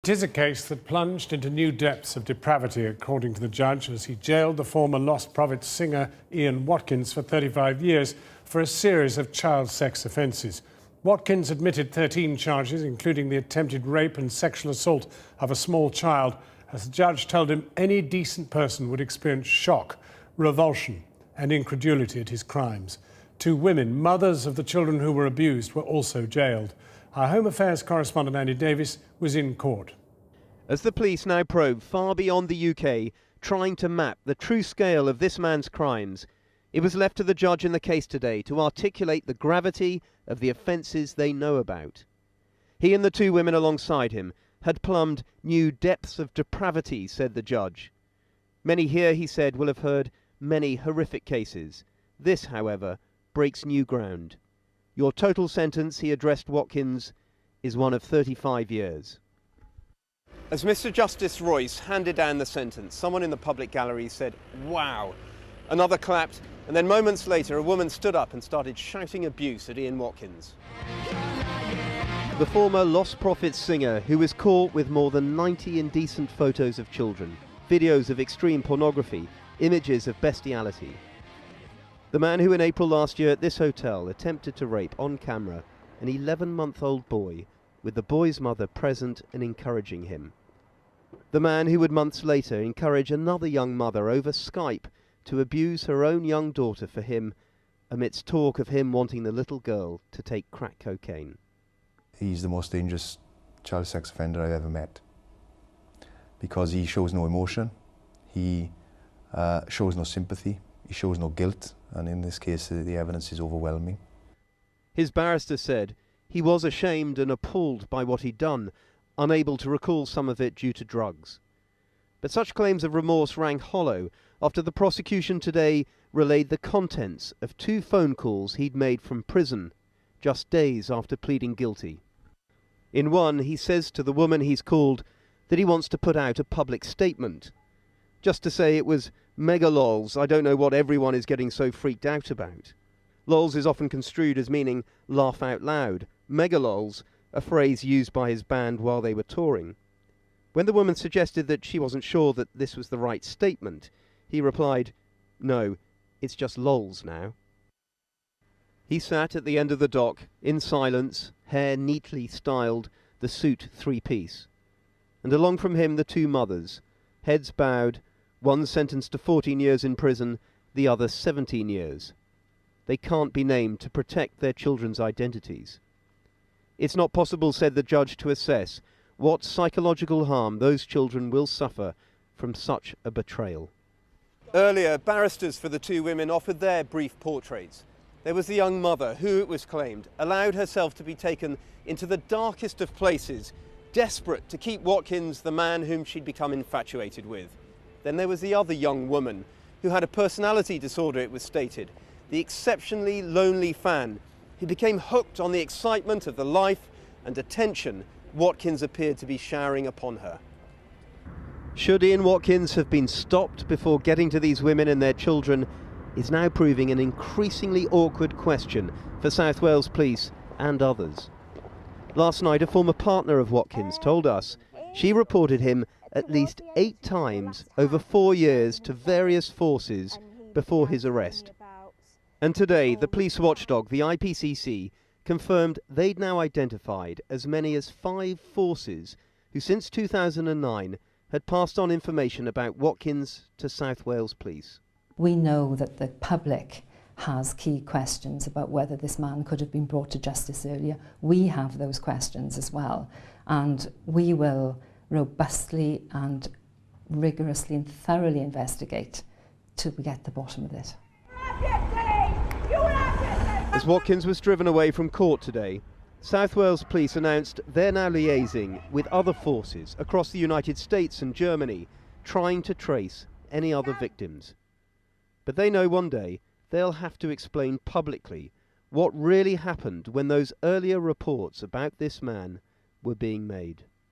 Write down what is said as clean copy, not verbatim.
It is a case that plunged into new depths of depravity, according to the judge, as he jailed the former Lost Prophets singer Ian Watkins for 35 years for a series of child sex offences. Watkins admitted 13 charges, including the attempted rape and sexual assault of a small child, as the judge told him any decent person would experience shock, revulsion and incredulity at his crimes. 2 women, mothers of the children who were abused, were also jailed. Our Home Affairs correspondent Andy Davis was in court. As the police now probe far beyond the UK, trying to map the true scale of this man's crimes, it was left to the judge in the case today to articulate the gravity of the offences they know about. He and the 2 women alongside him had plumbed new depths of depravity, said the judge. Many here, he said, will have heard many horrific cases. This, however, breaks new ground. Your total sentence, he addressed Watkins, is one of 35 years. As Mr. Justice Royce handed down the sentence, someone in the public gallery said, "Wow." Another clapped, and then moments later a woman stood up and started shouting abuse at Ian Watkins. The former Lost Prophets singer, who was caught with more than 90 indecent photos of children, videos of extreme pornography, images of bestiality. The man who in April last year at this hotel attempted to rape on camera an 11-month-old boy, with the boy's mother present and encouraging him. The man who would months later encourage another young mother over Skype to abuse her own young daughter for him, amidst talk of him wanting the little girl to take crack cocaine. He's the most dangerous child sex offender I've ever met, because he shows no emotion, he shows no sympathy, he shows no guilt, and in this case the evidence is overwhelming. His barrister said he was ashamed and appalled by what he'd done, unable to recall some of it due to drugs. But such claims of remorse rang hollow after the prosecution today relayed the contents of 2 phone calls he'd made from prison just days after pleading guilty. In one, he says to the woman he's called that he wants to put out a public statement, just to say it was mega lols, I don't know what everyone is getting so freaked out about. Lols is often construed as meaning laugh out loud. Mega lols, a phrase used by his band while they were touring. When the woman suggested that she wasn't sure that this was the right statement, he replied, "No, it's just lols now." He sat at the end of the dock, in silence, hair neatly styled, the suit 3-piece. And along from him the 2 mothers, heads bowed, one sentenced to 14 years in prison, the other 17 years. They can't be named to protect their children's identities. It's not possible, said the judge, to assess what psychological harm those children will suffer from such a betrayal. Earlier, barristers for the 2 women offered their brief portraits. There was the young mother who, it was claimed, allowed herself to be taken into the darkest of places, desperate to keep Watkins the man whom she'd become infatuated with. Then there was the other young woman who had a personality disorder, it was stated, the exceptionally lonely fan who became hooked on the excitement of the life and attention Watkins appeared to be showering upon her. Should Ian Watkins have been stopped before getting to these women and their children is now proving an increasingly awkward question for South Wales Police and others. Last night, a former partner of Watkins told us she reported him at least 8 times over 4 years to various forces before his arrest. And today, the police watchdog, the IPCC, confirmed they'd now identified as many as 5 forces who since 2009 had passed on information about Watkins to South Wales Police. We know that the public has key questions about whether this man could have been brought to justice earlier. We have those questions as well, and we will robustly and rigorously and thoroughly investigate till we get to the bottom of it. As Watkins was driven away from court today, South Wales Police announced they're now liaising with other forces across the United States and Germany, trying to trace any other victims. But they know one day they'll have to explain publicly what really happened when those earlier reports about this man were being made.